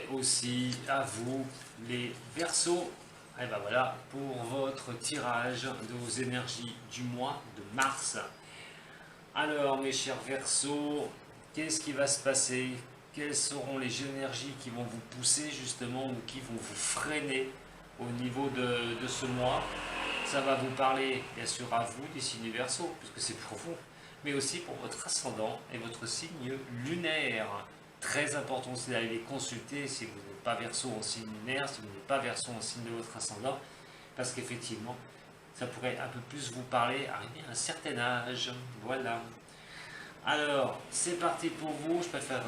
Et aussi à vous les Verseaux. Et ben voilà pour votre tirage de vos énergies du mois de mars. Alors mes chers Verseaux, qu'est-ce qui va se passer? Quelles seront les énergies qui vont vous pousser justement ou qui vont vous freiner au niveau de ce mois? Ça va vous parler bien sûr à vous des signes Verseaux, puisque c'est pour vous, mais aussi pour votre ascendant et votre signe lunaire. Très important aussi d'aller les consulter si vous n'êtes pas Verseau en signe lunaire, si vous n'êtes pas Verseau en signe de votre ascendant, parce qu'effectivement, ça pourrait un peu plus vous parler arrivé à un certain âge. Voilà. Alors, c'est parti pour vous. Je préfère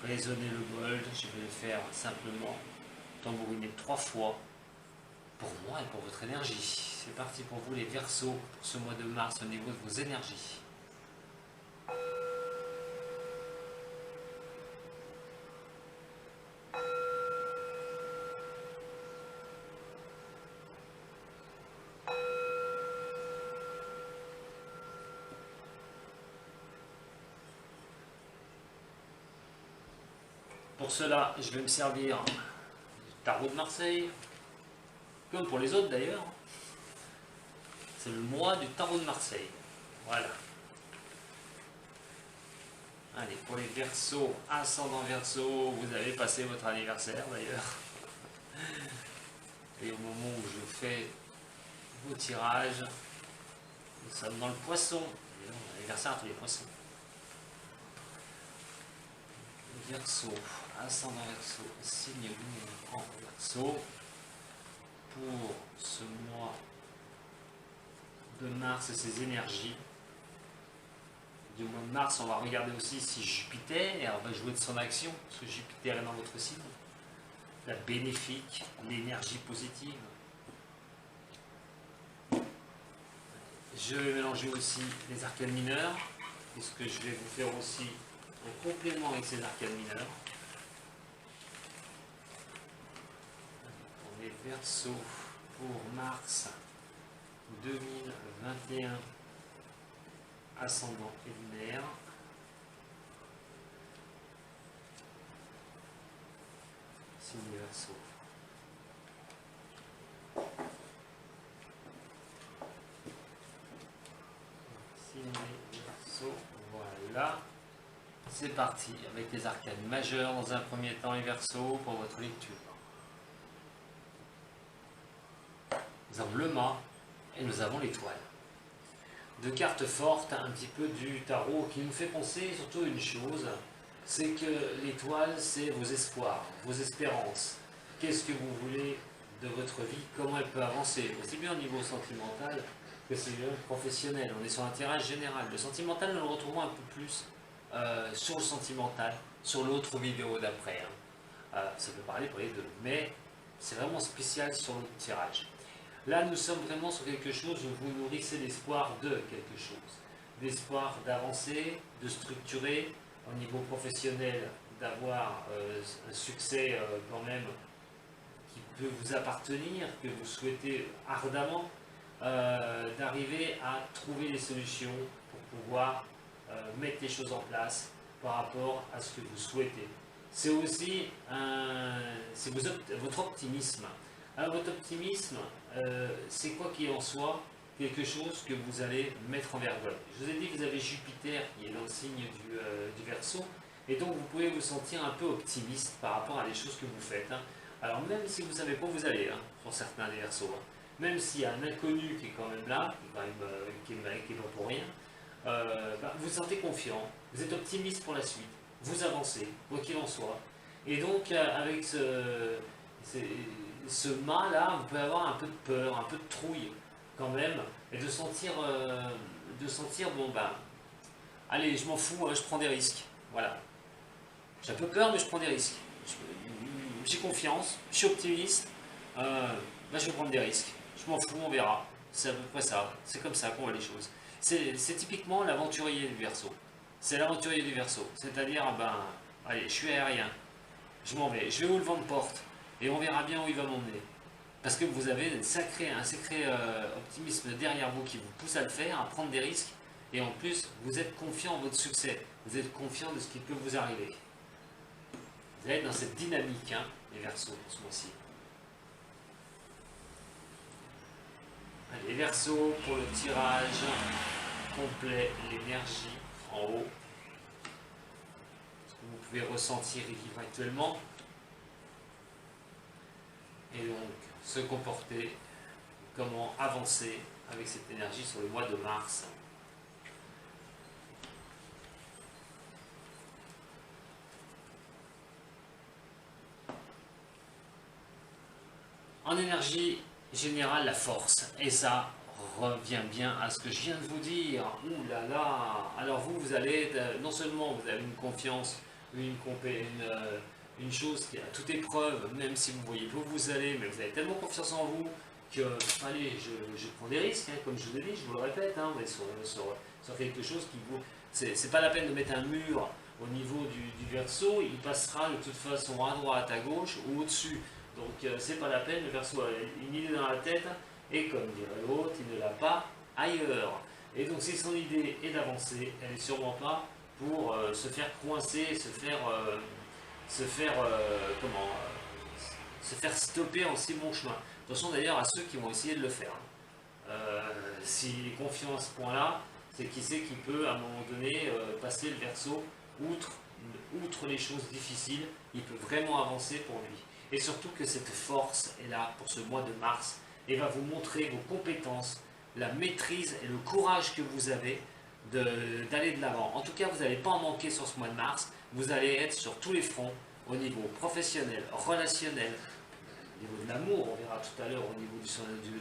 résonner le bol. Je vais le faire simplement tambouriner 3 fois pour moi et pour votre énergie. C'est parti pour vous les Verseaux pour ce mois de mars au niveau de vos énergies. Pour cela, je vais me servir du tarot de Marseille, comme pour les autres d'ailleurs. C'est le mois du tarot de Marseille. Voilà. Allez, pour les Verseaux, ascendant Verseau, vous avez passé votre anniversaire d'ailleurs. Et au moment où je fais vos tirages, nous sommes dans le poisson. L'anniversaire à tous les poissons. Verseau, ascendant Verseau, signe lunaire en Verseau. Pour ce mois de mars et ses énergies. Du mois de mars, on va regarder aussi si Jupiter va jouer de son action, parce que Jupiter est dans votre signe. La bénéfique, l'énergie positive. Je vais mélanger aussi les arcanes mineurs, puisque je vais vous faire aussi un complément avec ces arcanes mineurs. Pour les Verseaux, pour mars 2021, ascendant et lunaire. Signe Verseau. Signe Verseau, voilà. C'est parti avec les arcanes majeures dans un premier temps, les Verseaux, pour votre lecture. Nous avons le mât et nous avons l'étoile. Deux cartes fortes, un petit peu du tarot, qui nous fait penser surtout à une chose, c'est que l'étoile, c'est vos espoirs, vos espérances. Qu'est-ce que vous voulez de votre vie, comment elle peut avancer, aussi bien au niveau sentimental que c'est le professionnel. On est sur un tirage général. Le sentimental, nous le retrouvons un peu plus sur le sentimental, sur l'autre vidéo d'après. Ça peut parler pour les deux, mais c'est vraiment spécial sur le tirage. Là, nous sommes vraiment sur quelque chose où vous nourrissez l'espoir de quelque chose. L'espoir d'avancer, de structurer au niveau professionnel, d'avoir un succès quand même qui peut vous appartenir, que vous souhaitez ardemment, d'arriver à trouver des solutions pour pouvoir mettre les choses en place par rapport à ce que vous souhaitez. C'est aussi votre optimisme. Alors votre optimisme, c'est quoi qu'il en soit, quelque chose que vous allez mettre en vergogne. Je vous ai dit que vous avez Jupiter qui est dans le signe du Verseau, et donc vous pouvez vous sentir un peu optimiste par rapport à des choses que vous faites. Alors même si vous ne savez pas où vous allez, pour certains des Verseaux, même s'il y a un inconnu qui est quand même là, qui est pas pour rien, vous vous sentez confiant, vous êtes optimiste pour la suite, vous avancez, quoi qu'il en soit. Et donc avec ce mât-là, vous pouvez avoir un peu de peur, un peu de trouille quand même, et de sentir bon allez, je m'en fous, je prends des risques. Voilà. J'ai un peu peur, mais je prends des risques. J'ai confiance, je suis optimiste, je vais prendre des risques. Je m'en fous, on verra. C'est à peu près ça. C'est comme ça qu'on voit les choses. C'est typiquement l'aventurier du Verseau. C'est l'aventurier du Verseau. C'est-à-dire, allez, je suis aérien. Je m'en vais. Je vais où le vent me porte. Et on verra bien où il va m'emmener. Parce que vous avez un sacré optimisme derrière vous qui vous pousse à le faire, à prendre des risques. Et en plus, vous êtes confiant en votre succès. Vous êtes confiant de ce qui peut vous arriver. Vous allez être dans cette dynamique, hein, les Verseaux, ce mois-ci. Allez, Verseaux, pour le tirage complet, l'énergie en haut. Ce que vous pouvez ressentir et vivre actuellement. Et donc, se comporter, comment avancer avec cette énergie sur le mois de mars. En énergie générale, la force. Et ça revient bien à ce que je viens de vous dire. Ouh là là. Alors vous allez, non seulement vous avez une confiance, une chose qui est à toute épreuve, même si vous voyez pas où vous allez, mais vous avez tellement confiance en vous que, allez, je prends des risques, hein, comme je vous l'ai dit, je vous le répète, hein, mais sur quelque chose qui vous... C'est pas la peine de mettre un mur au niveau du Verseau, il passera de toute façon à droite, à gauche ou au-dessus. Donc c'est pas la peine, le Verseau a une idée dans la tête, et comme dirait l'autre, il ne l'a pas ailleurs. Et donc si son idée est d'avancer, elle n'est sûrement pas pour se faire coincer, se faire stopper en si bon chemin. Attention d'ailleurs à ceux qui vont essayer de le faire. S'il est confiant à ce point-là, c'est qu'il sait qu'il peut à un moment donné passer le Verseau outre les choses difficiles, il peut vraiment avancer pour lui. Et surtout que cette force est là pour ce mois de mars et va vous montrer vos compétences, la maîtrise et le courage que vous avez d'aller de l'avant. En tout cas, vous n'allez pas en manquer sur ce mois de mars, vous allez être sur tous les fronts, au niveau professionnel, relationnel, au niveau de l'amour, on verra tout à l'heure au niveau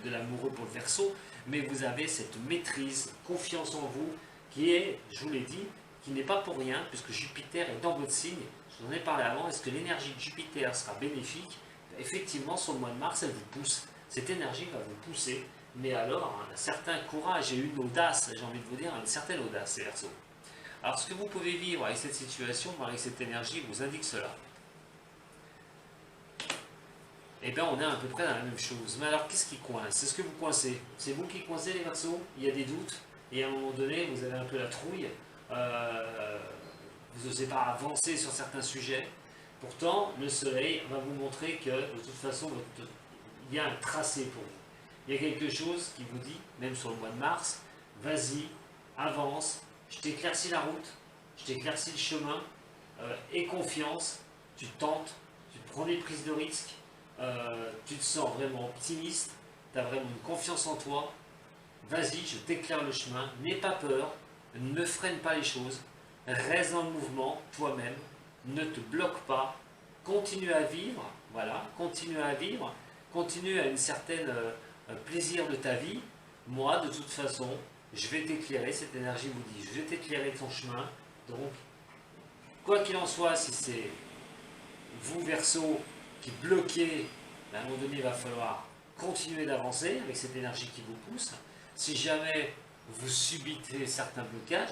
de l'amoureux pour le Verseau, mais vous avez cette maîtrise, confiance en vous, qui est, je vous l'ai dit, qui n'est pas pour rien, puisque Jupiter est dans votre signe. Je vous en ai parlé avant, est-ce que l'énergie de Jupiter sera bénéfique? Effectivement, sur le mois de mars, elle vous pousse. Cette énergie va vous pousser, mais alors un certain courage et une audace, j'ai envie de vous dire, une certaine audace, les Verseaux. Alors ce que vous pouvez vivre avec cette situation, avec cette énergie, vous indique cela. Eh bien, on est à peu près dans la même chose. Mais alors, qu'est-ce qui coince? C'est ce que vous coincez. C'est vous qui coincez, les Verseaux? Il y a des doutes, et à un moment donné, vous avez un peu la trouille. Vous n'osez pas avancer sur certains sujets. Pourtant, le soleil va vous montrer que, de toute façon, il y a un tracé pour vous. Il y a quelque chose qui vous dit, même sur le mois de mars, vas-y, avance, je t'éclaircis la route, je t'éclaircis le chemin, aie confiance, tu tentes, tu prends des prises de risques, tu te sens vraiment optimiste, tu as vraiment une confiance en toi, vas-y, je t'éclaire le chemin, n'aie pas peur, ne freine pas les choses, reste dans le mouvement, toi-même, ne te bloque pas, continue à vivre, voilà, continue à vivre, continue à une certaine plaisir de ta vie. Moi, de toute façon, je vais t'éclairer, cette énergie vous dit, je vais t'éclairer ton chemin. Donc, quoi qu'il en soit, si c'est vous, Verseau, qui bloquez, à un moment donné, il va falloir continuer d'avancer avec cette énergie qui vous pousse. Si jamais vous subissez certains blocages,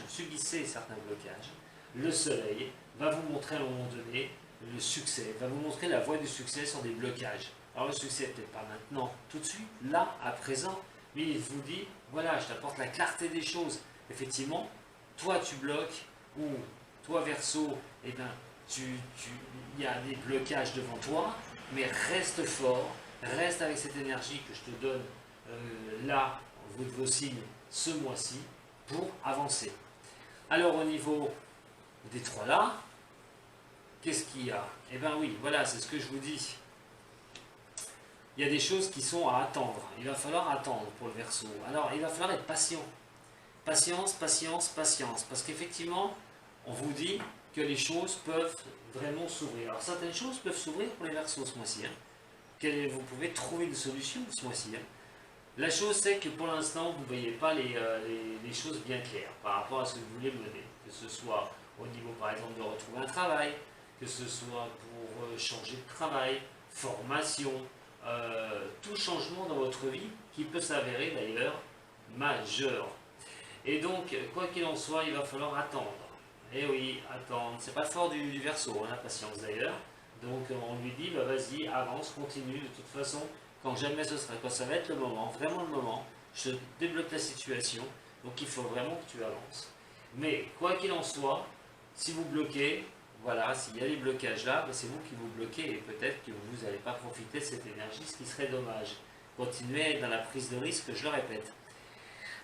le soleil va vous montrer à un moment donné le succès, va vous montrer la voie du succès sur des blocages. Alors le succès, peut-être pas maintenant, tout de suite, là, à présent, mais il vous dit, voilà, je t'apporte la clarté des choses. Effectivement, toi tu bloques, ou toi Verseau, eh ben, il y a des blocages devant toi, mais reste fort, reste avec cette énergie que je te donne là, au bout de vos signes, ce mois-ci, pour avancer. Alors au niveau des trois là, qu'est-ce qu'il y a? Eh bien oui, voilà, c'est ce que je vous dis. Il y a des choses qui sont à attendre. Il va falloir attendre pour le Verseau. Alors il va falloir être patient. Patience, patience, patience. Parce qu'effectivement, on vous dit que les choses peuvent vraiment s'ouvrir. Alors certaines choses peuvent s'ouvrir pour les Verseaux ce mois-ci. Vous pouvez trouver une solution ce mois-ci. La chose, c'est que pour l'instant, vous ne voyez pas les choses bien claires par rapport à ce que vous voulez mener. Que ce soit au niveau, par exemple, de retrouver un travail, que ce soit pour changer de travail, formation, tout changement dans votre vie qui peut s'avérer d'ailleurs majeur. Et donc, quoi qu'il en soit, il va falloir attendre. Et oui, attendre. C'est pas fort du Verseau, la patience d'ailleurs. Donc, on lui dit, bah, vas-y, avance, continue. De toute façon, quand jamais ce sera, quand ça va être le moment, vraiment le moment, je débloque la situation. Donc, il faut vraiment que tu avances. Mais, quoi qu'il en soit, si vous bloquez, voilà, s'il y a des blocages là, ben c'est vous qui vous bloquez et peut-être que vous n'allez pas profiter de cette énergie, ce qui serait dommage. Continuez dans la prise de risque, je le répète.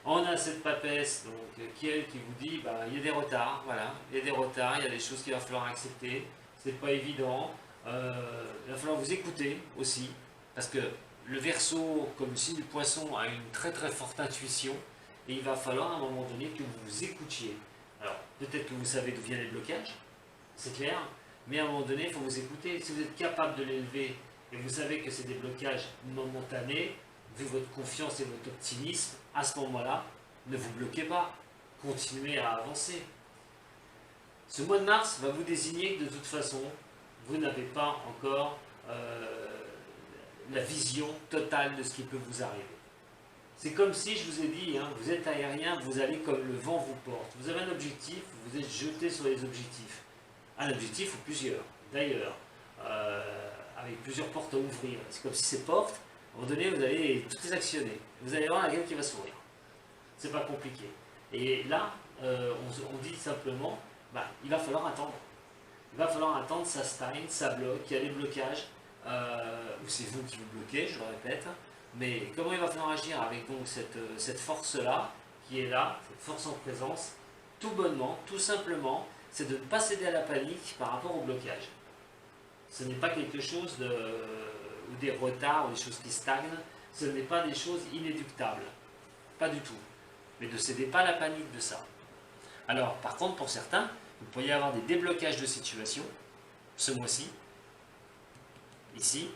On a cette papesse donc, qui vous dit bah, il y a des retards, voilà, il y a des retards, il y a des choses qu'il va falloir accepter, c'est pas évident, il va falloir vous écouter aussi, parce que le Verseau, comme le signe du Poisson, a une très très forte intuition, et il va falloir à un moment donné que vous vous écoutiez. Alors, peut-être que vous savez d'où viennent les blocages, c'est clair, mais à un moment donné, il faut vous écouter. Si vous êtes capable de l'élever, et vous savez que c'est des blocages momentanés, vu votre confiance et votre optimisme, à ce moment-là, ne vous bloquez pas, continuez à avancer. Ce mois de mars va vous désigner que de toute façon, vous n'avez pas encore la vision totale de ce qui peut vous arriver. C'est comme si je vous ai dit, hein, vous êtes aérien, vous allez comme le vent vous porte. Vous avez un objectif, vous êtes jeté sur les objectifs. Un objectif ou plusieurs, d'ailleurs, avec plusieurs portes à ouvrir. C'est comme si ces portes, à un moment donné, vous allez toutes les actionner. Vous allez avoir la gueule qui va s'ouvrir. C'est pas compliqué. Et là, on dit simplement, bah, il va falloir attendre. Il va falloir attendre, ça stagne, ça bloque, il y a des blocages, ou c'est vous qui vous bloquez, je le répète. Mais comment il va falloir agir avec donc cette force-là, qui est là, cette force en présence, tout bonnement, tout simplement, c'est de ne pas céder à la panique par rapport au blocage. Ce n'est pas quelque chose ou des retards, ou des choses qui stagnent, ce n'est pas des choses inéluctables. Pas du tout. Mais ne cédez pas à la panique de ça. Alors, par contre, pour certains, vous pourriez avoir des déblocages de situation, ce mois-ci, ici,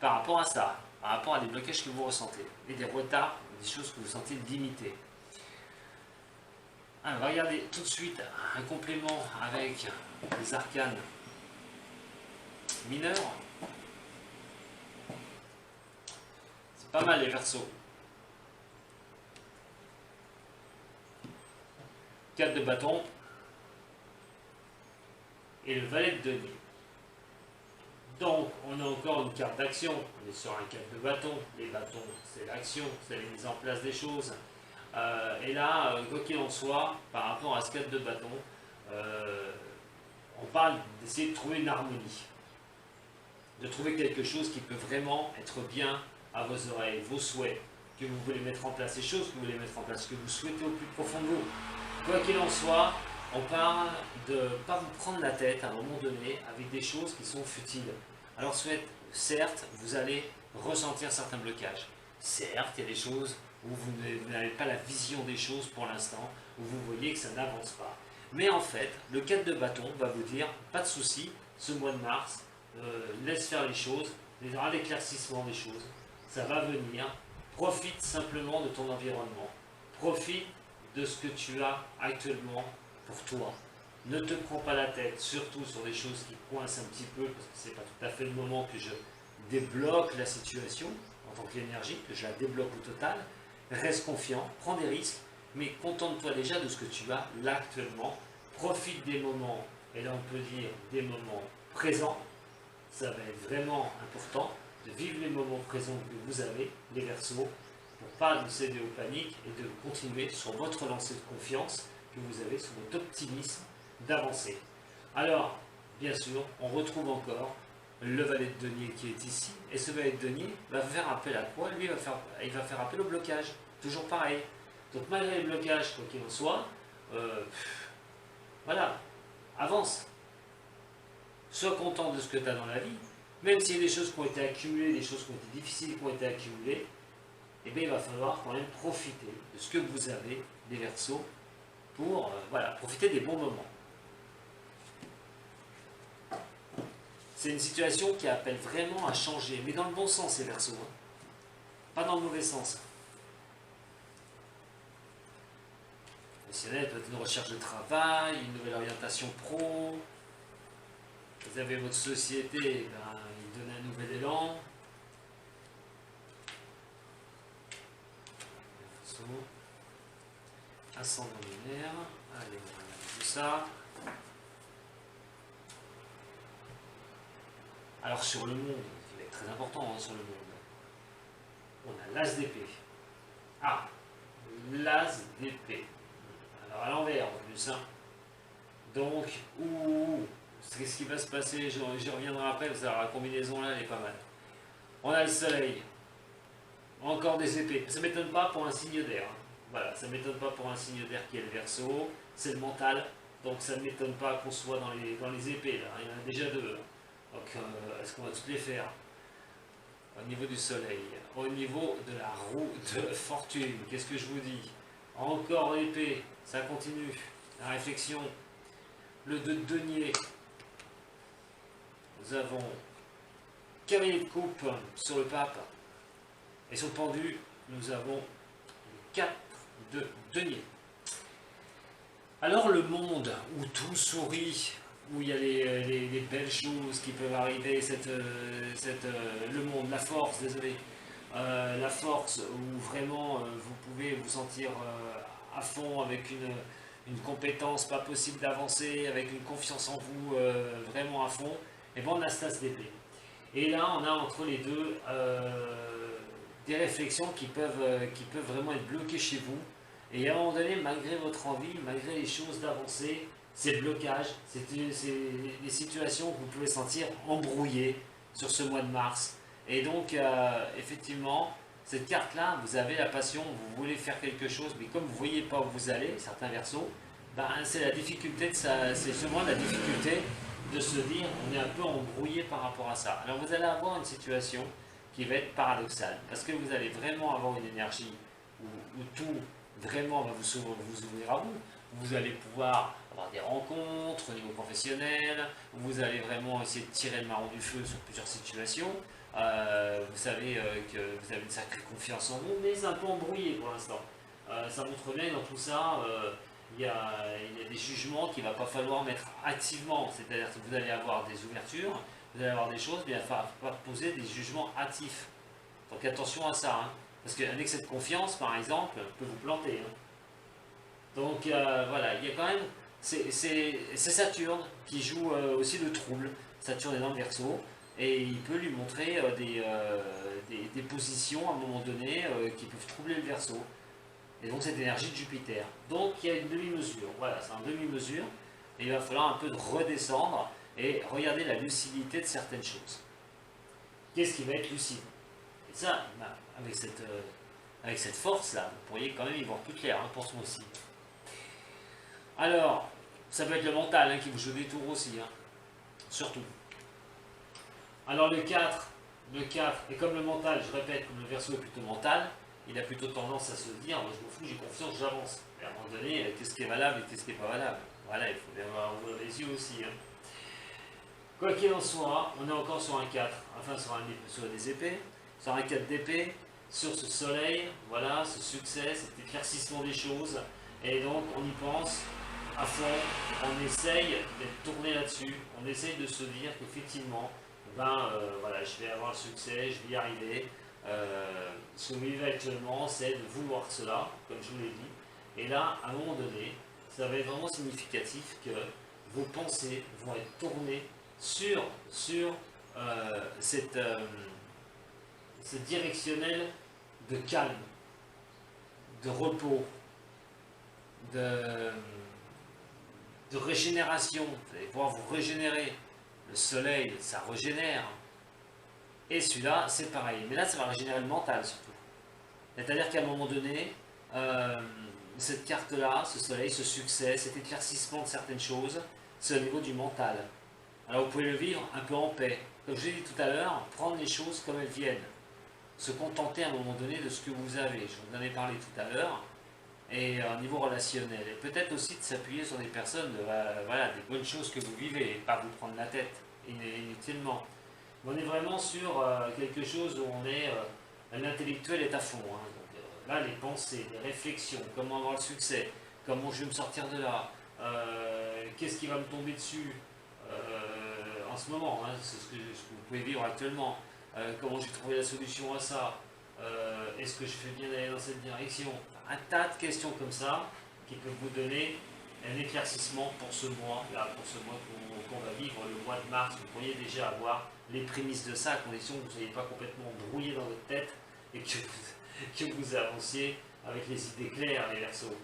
par rapport à ça, par rapport à des blocages que vous ressentez, et des retards, des choses que vous sentez limitées. Alors, on va regarder tout de suite un complément avec les arcanes mineurs. C'est pas mal les Verseaux. 4 de bâton et le valet de denier. Donc, on a encore une carte d'action. On est sur un 4 de bâton. Les bâtons, c'est l'action, c'est la mise en place des choses. Et là, quoi qu'il en soit, par rapport à ce 4 de bâton, on parle d'essayer de trouver une harmonie. De trouver quelque chose qui peut vraiment être bien à vos oreilles, vos souhaits, que vous voulez mettre en place, les choses que vous voulez mettre en place, que vous souhaitez au plus profond de vous. Quoi qu'il en soit, on parle de ne pas vous prendre la tête à un moment donné avec des choses qui sont futiles. Alors certes, vous allez ressentir certains blocages. Certes, il y a des choses où vous n'avez pas la vision des choses pour l'instant, où vous voyez que ça n'avance pas. Mais en fait, le 4 de bâton va vous dire, pas de souci, ce mois de mars, laisse faire les choses, il y aura l'éclaircissement des choses, ça va venir, profite simplement de ton environnement, profite de ce que tu as actuellement pour toi. Ne te prends pas la tête, surtout sur des choses qui coincent un petit peu, parce que ce n'est pas tout à fait le moment que je débloque la situation en tant qu'énergie, que je la débloque au total. Reste confiant, prends des risques, mais contente-toi déjà de ce que tu as là actuellement. Profite des moments, et là on peut dire des moments présents. Ça va être vraiment important de vivre les moments présents que vous avez, les Verseaux, pour ne pas céder aux paniques et de continuer sur votre lancée de confiance que vous avez, sur votre optimisme d'avancer. Alors, bien sûr, on retrouve encore le valet de denier qui est ici, et ce valet de denier va faire appel à quoi? Lui, il va faire appel au blocage, toujours pareil. Donc malgré les blocages, quoi qu'il en soit, voilà, avance. Sois content de ce que tu as dans la vie, même s'il y a des choses qui ont été accumulées, des choses qui ont été difficiles, qui ont été accumulées, eh bien, il va falloir quand même profiter de ce que vous avez, les Verseaux, pour voilà, profiter des bons moments. C'est une situation qui appelle vraiment à changer, mais dans le bon sens, les Verseaux, hein. Pas dans le mauvais sens. Professionnel, peut-être une recherche de travail, une nouvelle orientation pro. Vous avez votre société, ben, il donne un nouvel élan. Ascendant lunaire, allez, on va regarder tout ça. Alors sur le monde, ce qui va être très important hein, sur le monde, on a l'as d'épée. Ah, l'as d'épée. Alors à l'envers en plus, hein. Donc, qu'est-ce qui va se passer? J'y reviendrai après, parce que la combinaison là, elle est pas mal. On a le soleil, encore des épées. Ça ne m'étonne pas pour un signe d'air. Hein. Voilà, ça ne m'étonne pas pour un signe d'air qui est le Verseau, c'est le mental. Donc ça ne m'étonne pas qu'on soit dans les épées, là. Il y en a déjà deux. Donc est-ce qu'on va toutes les faire? Au niveau du soleil, au niveau de la roue de fortune, qu'est-ce que je vous dis? Encore l'épée, ça continue. La réflexion, le 2 de denier. Nous avons cavalier de coupe sur le pape. Et sur le pendu, nous avons 4 de denier. Alors le monde où tout sourit, où il y a les belles choses qui peuvent arriver, le monde, la force, désolé, la force où vraiment vous pouvez vous sentir à fond avec une compétence pas possible d'avancer, avec une confiance en vous vraiment à fond, et bien on a cette d'épée. Et là on a entre les deux des réflexions qui peuvent vraiment être bloquées chez vous. Et à un moment donné, malgré votre envie, malgré les choses d'avancer, ces blocages, c'est des situations que vous pouvez sentir embrouillées sur ce mois de mars. Et donc, effectivement, cette carte-là, vous avez la passion, vous voulez faire quelque chose, mais comme vous ne voyez pas où vous allez, certains versos, ben, c'est la difficulté, c'est seulement la difficulté de se dire on est un peu embrouillé par rapport à ça. Alors vous allez avoir une situation qui va être paradoxale, parce que vous allez vraiment avoir une énergie où tout vraiment va vous ouvrir à vous. Vous allez pouvoir avoir des rencontres au niveau professionnel, vous allez vraiment essayer de tirer le marron du feu sur plusieurs situations. Vous savez que vous avez une sacrée confiance en vous, mais c'est un peu embrouillé pour l'instant. Ça montre bien que dans tout ça, il y a des jugements qu'il ne va pas falloir mettre activement, c'est-à-dire que vous allez avoir des ouvertures, vous allez avoir des choses, mais il va falloir poser des jugements actifs. Donc attention à ça. Hein. Parce qu'un excès de confiance, par exemple, peut vous planter. Hein. Donc voilà, il y a quand même. C'est Saturne qui joue aussi le trouble. Saturne est dans le Verseau. Et il peut lui montrer des positions à un moment donné qui peuvent troubler le Verseau. Et donc cette énergie de Jupiter. Donc il y a une demi-mesure. Voilà, c'est un demi-mesure. Et il va falloir un peu redescendre et regarder la lucidité de certaines choses. Qu'est-ce qui va être lucide? Et ça, avec cette force-là, vous pourriez quand même y voir plus clair hein, pour ce mois-ci. Alors, ça peut être le mental hein, qui vous joue des tours aussi, hein, surtout. Alors le 4, et comme le mental, je répète, comme le Verseau est plutôt mental, il a plutôt tendance à se dire, moi je m'en fous, j'ai confiance, j'avance. Et à un moment donné, qu'est-ce qui est valable et qu'est-ce qui n'est pas valable? Voilà, il faut bien ouvrir les yeux aussi. Hein. Quoi qu'il en soit, on est encore sur un 4, enfin sur des épées, sur un 4 d'épée, sur ce soleil, voilà, ce succès, cet éclaircissement des choses, et donc on y pense à fond, on essaye d'être tourné là-dessus, on essaye de se dire qu'effectivement, voilà, je vais avoir le succès, je vais y arriver. Ce que vous vivez actuellement, c'est de vouloir cela, comme je vous l'ai dit, et là, à un moment donné, ça va être vraiment significatif que vos pensées vont être tournées sur cette directionnelle de calme, de repos, de régénération. Vous allez pouvoir vous régénérer. Le soleil, ça régénère. Et celui-là, c'est pareil. Mais là, ça va régénérer le mental surtout. C'est-à-dire qu'à un moment donné, cette carte-là, ce soleil, ce succès, cet éclaircissement de certaines choses, c'est au niveau du mental. Alors vous pouvez le vivre un peu en paix. Comme je l'ai dit tout à l'heure, prendre les choses comme elles viennent. Se contenter à un moment donné de ce que vous avez. Je vous en ai parlé tout à l'heure. Et au niveau relationnel. Et peut-être aussi de s'appuyer sur des personnes, voilà, des bonnes choses que vous vivez, et pas vous prendre la tête inutilement. On est vraiment sur quelque chose où on est, l'intellectuel est à fond. Hein. Donc, là, les pensées, les réflexions, comment avoir le succès, comment je vais me sortir de là, qu'est-ce qui va me tomber dessus en ce moment, hein, c'est ce que vous pouvez vivre actuellement, comment j'ai trouvé la solution à ça, est-ce que je fais bien d'aller dans cette direction, un tas de questions comme ça qui peuvent vous donner un éclaircissement pour ce mois, là, pour ce mois qu'on va vivre, le mois de mars. Vous pourriez déjà avoir les prémices de ça, à condition que vous ne soyez pas complètement brouillé dans votre tête et que vous avanciez avec les idées claires, les Verseaux.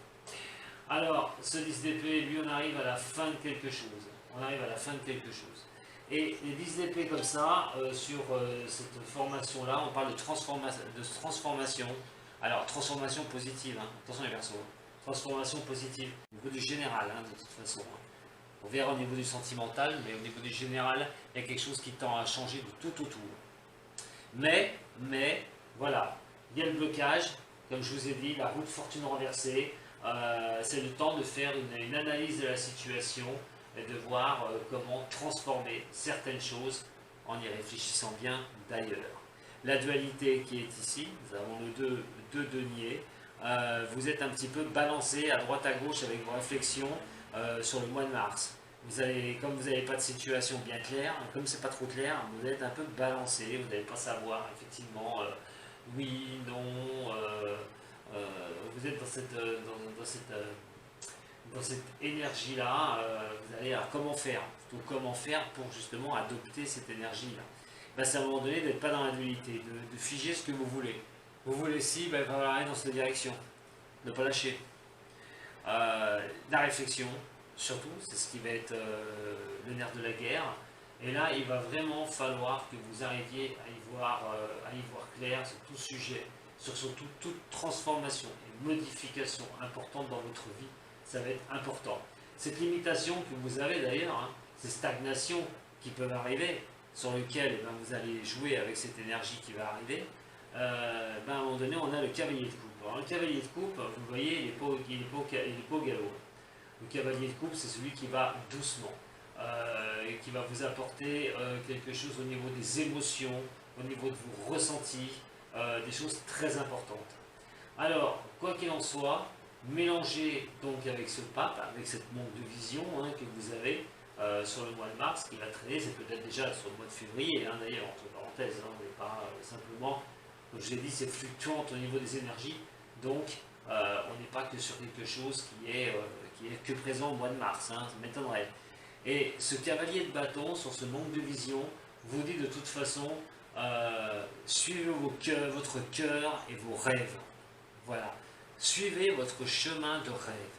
Alors, ce 10 d'épée, lui, on arrive à la fin de quelque chose. On arrive à la fin de quelque chose. Et les 10 d'épée comme ça, sur cette formation-là, on parle de transformation. Alors, transformation positive, hein. Attention les persos. Transformation positive, au niveau du général, hein, de toute façon. Hein. On verra au niveau du sentimental, mais au niveau du général, il y a quelque chose qui tend à changer de tout autour. Mais, voilà, il y a le blocage, comme je vous ai dit, la roue de fortune renversée. C'est le temps de faire une analyse de la situation et de voir comment transformer certaines choses en y réfléchissant bien d'ailleurs. La dualité qui est ici, nous avons le deux deniers. Vous êtes un petit peu balancé à droite à gauche avec vos réflexions sur le mois de mars. Comme vous n'avez pas de situation bien claire, comme c'est pas trop clair, vous êtes un peu balancé, vous n'allez pas savoir effectivement oui, non, vous êtes dans cette énergie-là, vous allez alors comment faire, comment faire pour justement adopter cette énergie-là. Ben, c'est à un moment donné d'être pas dans la dualité, de figer ce que vous voulez. Vous voulez ci, ben, il va falloir aller dans cette direction, ne pas lâcher. La réflexion, surtout, c'est ce qui va être le nerf de la guerre. Et là, il va vraiment falloir que vous arriviez à y voir clair sur tout sujet, sur surtout toute transformation et modification importante dans votre vie. Ça va être important. Cette limitation que vous avez d'ailleurs, hein, ces stagnations qui peuvent arriver, sur lesquelles ben, vous allez jouer avec cette énergie qui va arriver, ben, à un moment donné, on a le cavalier de coupe. Alors, le cavalier de coupe, vous voyez, il n'est pas au galop. Le cavalier de coupe, c'est celui qui va doucement, et qui va vous apporter quelque chose au niveau des émotions, au niveau de vos ressentis, des choses très importantes. Alors, quoi qu'il en soit, mélangez donc avec ce pape, avec cette manque de vision hein, que vous avez sur le mois de mars, qui va traîner, c'est peut-être déjà sur le mois de février, hein, d'ailleurs, entre parenthèses, hein, mais pas simplement, comme je l'ai dit, c'est fluctuante au niveau des énergies, donc on n'est pas que sur quelque chose qui est que présent au mois de mars, hein, ça m'étonnerait. Et ce cavalier de bâton, sur ce manque de vision, vous dit de toute façon, suivez votre cœur et vos rêves. Voilà. Suivez votre chemin de rêve.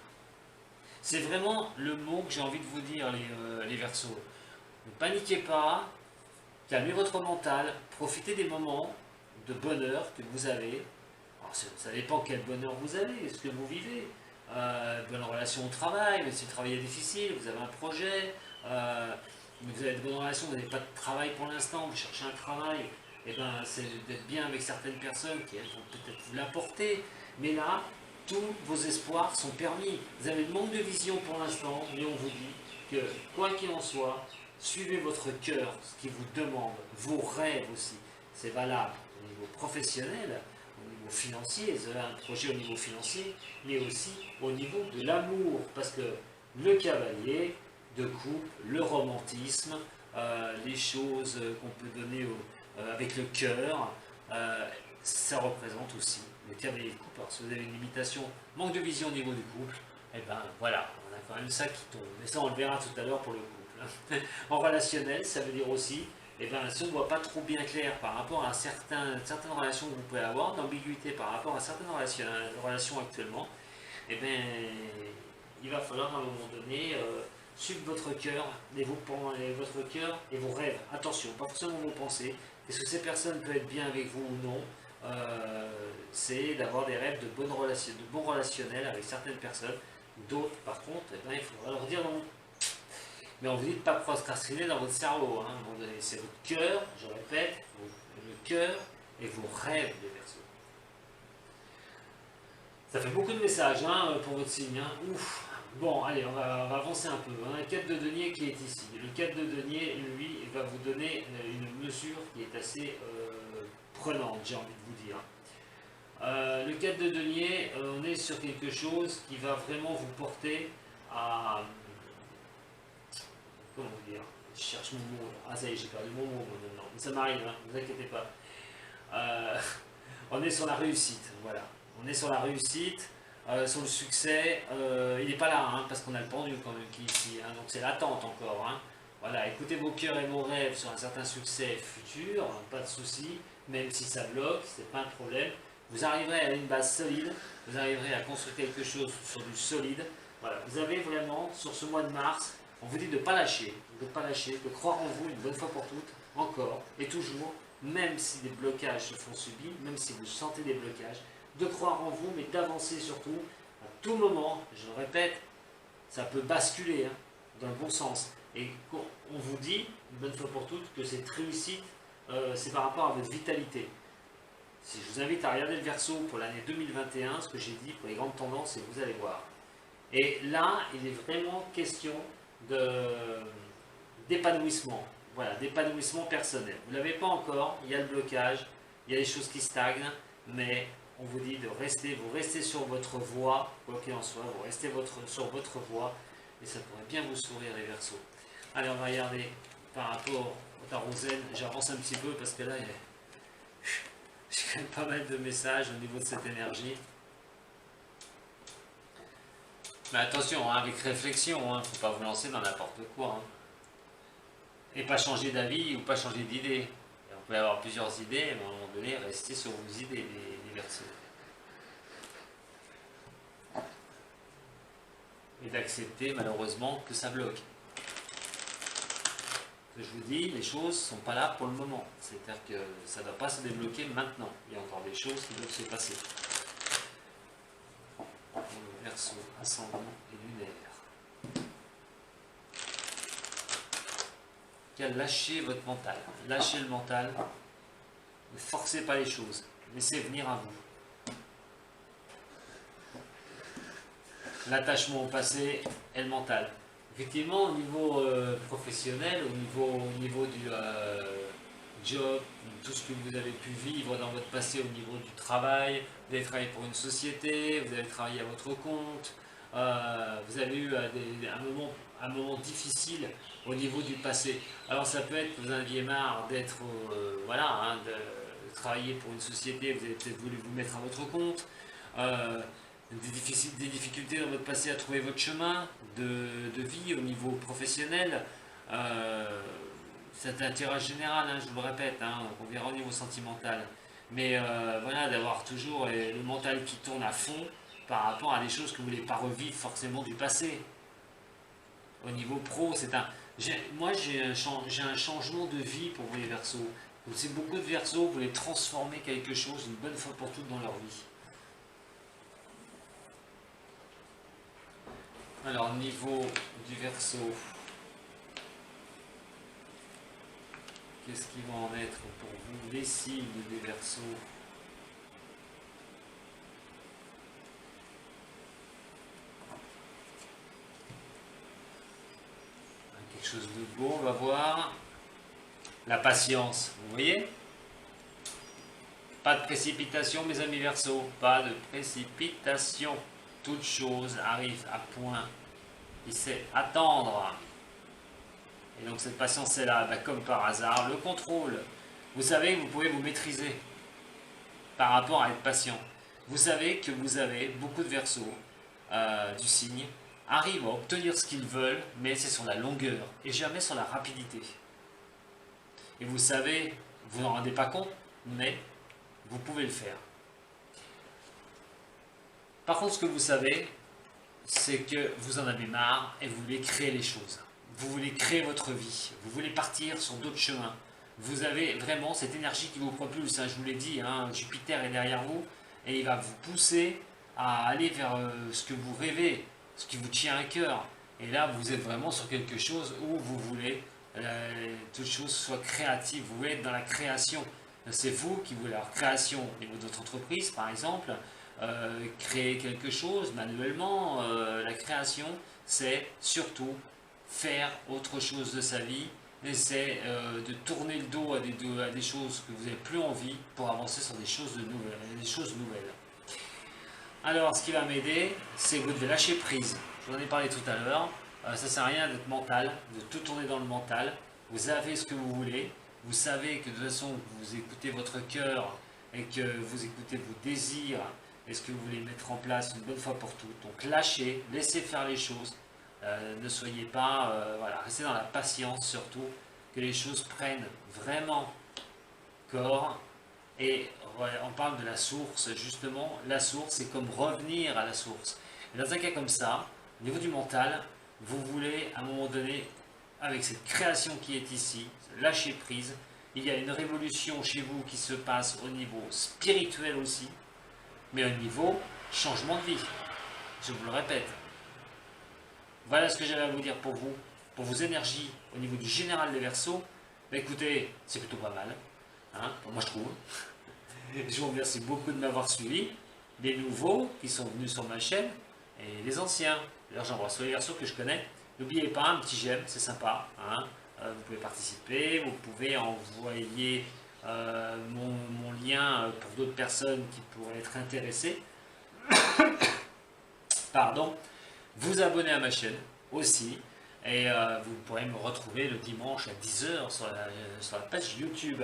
C'est vraiment le mot que j'ai envie de vous dire, les Verseaux. Ne paniquez pas, calmez votre mental, profitez des moments de bonheur que vous avez. Alors, ça dépend quel bonheur vous avez, ce que vous vivez. Bonne relation au travail, mais si le travail est difficile, vous avez un projet, vous avez de bonnes relations, vous n'avez pas de travail pour l'instant, vous cherchez un travail, et ben c'est d'être bien avec certaines personnes qui elles vont peut-être vous l'apporter, mais là, tous vos espoirs sont permis. Vous avez le manque de vision pour l'instant, mais on vous dit que quoi qu'il en soit, suivez votre cœur, ce qui vous demande, vos rêves aussi. C'est valable au niveau professionnel, financier, vous avez un projet au niveau financier, mais aussi au niveau de l'amour, parce que le cavalier de coupe, le romantisme, les choses qu'on peut donner avec le cœur, ça représente aussi le cavalier de coupe. Alors si vous avez une limitation, manque de vision au niveau du couple, et ben voilà, on a quand même ça qui tombe. Mais ça on le verra tout à l'heure pour le couple. En relationnel, ça veut dire aussi et bien, si on ne voit pas trop bien clair par rapport à certaines relations que vous pouvez avoir, d'ambiguïté par rapport à certaines relations actuellement, et bien, il va falloir à un moment donné suivre votre cœur votre cœur et vos rêves. Attention, pas forcément vos pensées. Est-ce que ces personnes peuvent être bien avec vous ou non c'est d'avoir des rêves de bons relationnels avec certaines personnes. D'autres, par contre, eh bien, il faudra leur dire non. Mais on vous dit de ne pas procrastiner dans votre cerveau. Hein. C'est votre cœur, je répète, le cœur et vos rêves des Verseaux. Ça fait beaucoup de messages hein, pour votre signe. Hein. Ouf. Bon, allez, on va avancer un peu. Hein. Le 4 de denier qui est ici. Le 4 de denier, lui, va vous donner une mesure qui est assez prenante, j'ai envie de vous dire. Le 4 de denier, on est sur quelque chose qui va vraiment vous porter à... Comment vous dire? Je cherche mon mot. Là. Ah ça y est, j'ai perdu mon mot maintenant. Mais ça m'arrive, hein, ne vous inquiétez pas. On est sur la réussite, voilà. On est sur la réussite, sur le succès. Il n'est pas là, hein, parce qu'on a le pendu quand même qui est ici. Hein, donc c'est l'attente encore. Hein. Voilà, écoutez vos cœurs et vos rêves sur un certain succès futur, hein, pas de souci. Même si ça bloque, c'est pas un problème. vous arriverez à une base solide, vous arriverez à construire quelque chose sur du solide. Voilà, vous avez vraiment, sur ce mois de mars, on vous dit de ne pas lâcher, de croire en vous une bonne fois pour toutes, encore et toujours, même si des blocages se font subir, même si vous sentez des blocages, de croire en vous, mais d'avancer surtout. À tout moment, je le répète, ça peut basculer hein, dans le bon sens. Et on vous dit, une bonne fois pour toutes, que cette réussite, c'est par rapport à votre vitalité. Si je vous invite à regarder le Verseau pour l'année 2021, ce que j'ai dit pour les grandes tendances, et vous allez voir. Et là, il est vraiment question d'épanouissement. Voilà, d'épanouissement personnel. Vous ne l'avez pas encore, il y a le blocage, il y a des choses qui stagnent, mais on vous dit de rester, vous restez sur votre voie, quoi qu'il en soit, vous restez sur votre voie, et ça pourrait bien vous sourire les Verseaux. Allez, on va regarder par rapport au tarot zen, j'avance un petit peu parce que là, j'ai quand même pas mal de messages au niveau de cette énergie. Mais attention, hein, avec réflexion, il ne faut pas vous lancer dans n'importe quoi. Hein. Et pas changer d'avis ou pas changer d'idée. Vous pouvez avoir plusieurs idées, mais à un moment donné, rester sur vos idées, les Verseaux. Et d'accepter malheureusement que ça bloque. Que je vous dis, les choses ne sont pas là pour le moment. C'est-à-dire que ça ne doit pas se débloquer maintenant. Il y a encore des choses qui doivent se passer. Le Verseau, ascendant et lunaire. Lâchez votre mental. Lâchez le mental. Ne forcez pas les choses. Laissez venir à vous. L'attachement au passé et le mental. Effectivement, au niveau professionnel, au niveau du job, tout ce que vous avez pu vivre dans votre passé au niveau du travail, vous avez travaillé pour une société, vous avez travaillé à votre compte, vous avez eu un moment difficile au niveau du passé. Alors ça peut être que vous en aviez marre d'être, de travailler pour une société, vous avez peut-être voulu vous mettre à votre compte. Des difficultés dans votre passé à trouver votre chemin de vie au niveau professionnel. C'est un tirage général, hein, je vous le répète, hein, on verra au niveau sentimental. Mais voilà, d'avoir toujours le mental qui tourne à fond par rapport à des choses que vous ne voulez pas revivre forcément du passé. Au niveau pro, moi j'ai un changement de vie pour vous les Verseaux. C'est beaucoup de Verseaux, vous voulez transformer quelque chose une bonne fois pour toutes dans leur vie. Alors, niveau du Verseau, qu'est-ce qui va en être pour vous, les signes des Verseaux? Quelque chose de beau, on va voir. La patience, vous voyez? Pas de précipitation, mes amis Verseaux, pas de précipitation. Toute chose arrive à point. Il sait attendre. Et donc cette patience est là, comme par hasard. Le contrôle. Vous savez que vous pouvez vous maîtriser par rapport à être patient. Vous savez que vous avez beaucoup de Verseaux du signe arrivent à obtenir ce qu'ils veulent, mais c'est sur la longueur et jamais sur la rapidité. Et vous savez, vous n'en rendez pas compte, mais vous pouvez le faire. Par contre, ce que vous savez, c'est que vous en avez marre et vous voulez créer les choses. Vous voulez créer votre vie. Vous voulez partir sur d'autres chemins. Vous avez vraiment cette énergie qui vous propulse. Hein, je vous l'ai dit, hein, Jupiter est derrière vous et il va vous pousser à aller vers ce que vous rêvez, ce qui vous tient à cœur. Et là, vous êtes vraiment sur quelque chose où vous voulez toute chose soit créative. Vous voulez être dans la création. C'est vous qui voulez la création au niveau de votre entreprise, par exemple. Créer quelque chose manuellement, la création, c'est surtout faire autre chose de sa vie, et c'est de tourner le dos à des choses que vous n'avez plus envie pour avancer sur des choses nouvelles. Alors, ce qui va m'aider, c'est que vous devez lâcher prise. Je vous en ai parlé tout à l'heure. Ça ne sert à rien d'être mental, de tout tourner dans le mental. Vous avez ce que vous voulez. Vous savez que de toute façon, vous écoutez votre cœur et que vous écoutez vos désirs et ce que vous voulez mettre en place une bonne fois pour toutes. Donc lâchez, laissez faire les choses. Ne soyez pas, restez dans la patience surtout, que les choses prennent vraiment corps Et on parle de la source, justement. La source, c'est comme revenir à la source. Et dans un cas comme ça, au niveau du mental, vous voulez à un moment donné, avec cette création qui est ici, lâcher prise. Il y a une révolution chez vous qui se passe au niveau spirituel aussi, mais au niveau changement de vie. Je vous le répète. Voilà ce que j'avais à vous dire pour vos énergies au niveau du général des Verseaux. Bah, écoutez, c'est plutôt pas mal, hein, moi je trouve. Je vous remercie beaucoup de m'avoir suivi, les nouveaux qui sont venus sur ma chaîne et les anciens. D'ailleurs, j'embrasse tous les Verseaux que je connais. N'oubliez pas, un petit j'aime, c'est sympa. Hein. Vous pouvez participer, vous pouvez envoyer mon lien pour d'autres personnes qui pourraient être intéressées. Pardon. Vous abonner à ma chaîne aussi. Et vous pourrez me retrouver le dimanche à 10 h sur la page YouTube.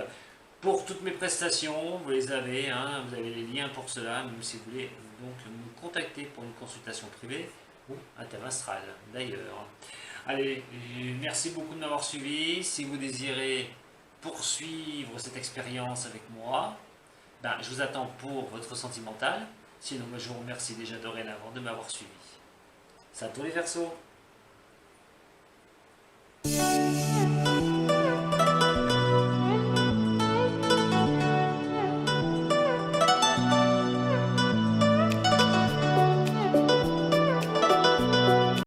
Pour toutes mes prestations, vous les avez, hein, vous avez les liens pour cela, même si vous voulez donc me contacter pour une consultation privée ou un thème astral d'ailleurs. Allez, merci beaucoup de m'avoir suivi. Si vous désirez poursuivre cette expérience avec moi, ben, je vous attends pour votre sentimental. Sinon, moi, je vous remercie déjà dorénavant de m'avoir suivi. Ça a tous les Verseaux.